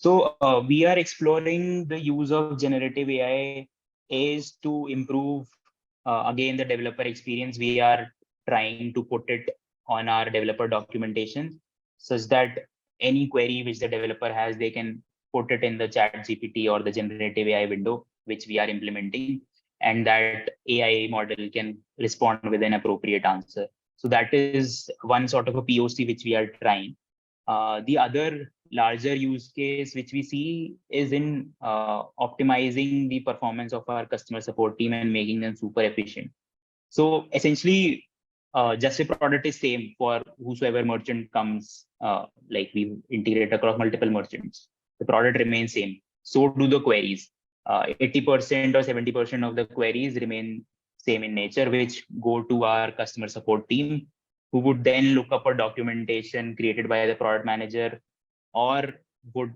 So we are exploring the use of generative AI is to improve, again, the developer experience. We are trying to put it on our developer documentation such that any query which the developer has, they can put it in the chat GPT or the generative AI window, which we are implementing, and that AI model can respond with an appropriate answer. So that is one sort of a POC which we are trying. The other larger use case which we see is in optimizing the performance of our customer support team and making them super efficient. So essentially, Juspay product is same for whosoever merchant comes, like we integrate across multiple merchants. The product remains same. So do the queries. 80% or 70% of the queries remain same in nature, which go to our customer support team, who would then look up a documentation created by the product manager, or would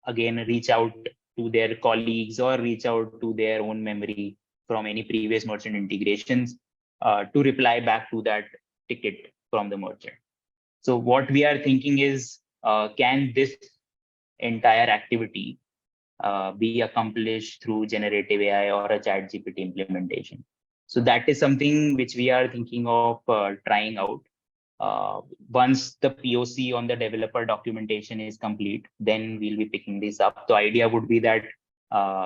again reach out to their colleagues or reach out to their own memory from any previous merchant integrations to reply back to that ticket from the merchant. So what we are thinking is, can this entire activity be accomplished through generative AI or a chat GPT implementation? So that is something which we are thinking of trying out. Once the POC on the developer documentation is complete, then we'll be picking this up. The idea would be that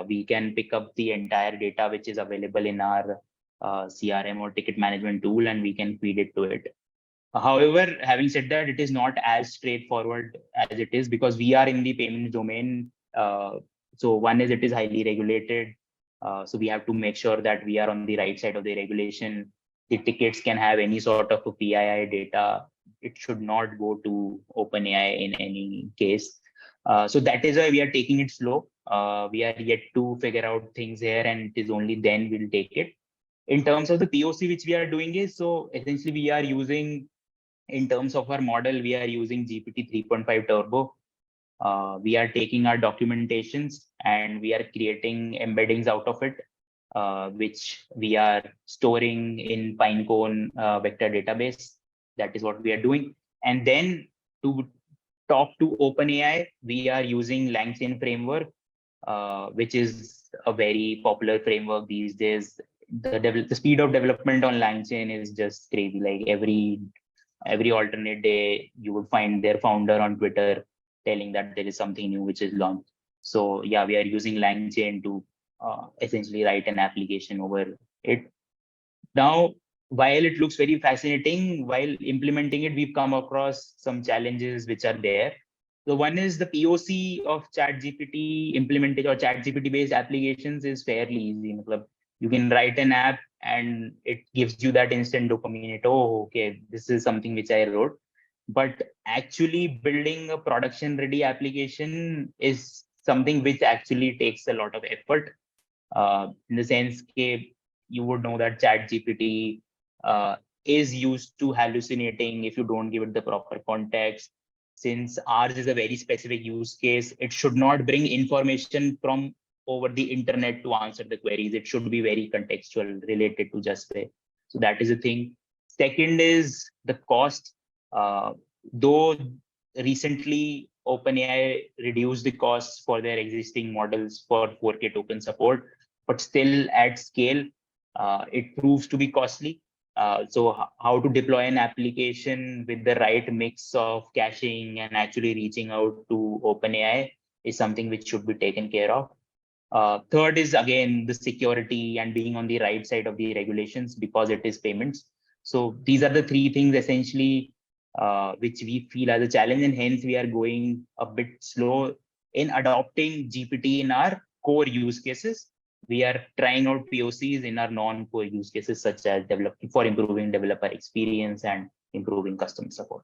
we can pick up the entire data which is available in our CRM or ticket management tool, and we can feed it to it. However, having said that, it is not as straightforward as it is because we are in the payments domain. So one is it is highly regulated. So we have to make sure that we are on the right side of the regulation. The tickets can have any sort of a PII data. It should not go to OpenAI in any case. So that is why we are taking it slow. We are yet to figure out things here, and it is only then we'll take it. In terms of the POC which we are doing is, so essentially we are using, in terms of our model, we are using GPT 3.5 Turbo. We are taking our documentations and we are creating embeddings out of it, which we are storing in Pinecone vector database. That is what we are doing. And then to talk to OpenAI, we are using LangChain framework, which is a very popular framework these days. The speed of development on LangChain is just crazy. Like every alternate day, you would find their founder on Twitter telling that there is something new which is launched. So yeah, we are using LangChain to essentially write an application over it. Now, while it looks very fascinating, while implementing it, we've come across some challenges which are there. So one is the POC of ChatGPT implementation or ChatGPT based applications is fairly easy. You can write an app and it gives you that instant dopamine. Oh, okay, this is something which I wrote. But actually building a production ready application is something which actually takes a lot of effort. In the sense that you would know that ChatGPT is used to hallucinating if you don't give it the proper context. Since ours is a very specific use case, it should not bring information from over the internet to answer the queries. It should be very contextual related to Juspay. So that is a thing. Second is the cost. Though recently OpenAI reduced the costs for their existing models for 4K token support, but still at scale, it proves to be costly. So how to deploy an application with the right mix of caching and actually reaching out to OpenAI is something which should be taken care of. Third is again the security and being on the right side of the regulations because it is payments. So these are the three things essentially which we feel as a challenge, and hence we are going a bit slow in adopting GPT in our core use cases. We are trying out POCs in our non-core use cases such as developing for improving developer experience and improving customer support.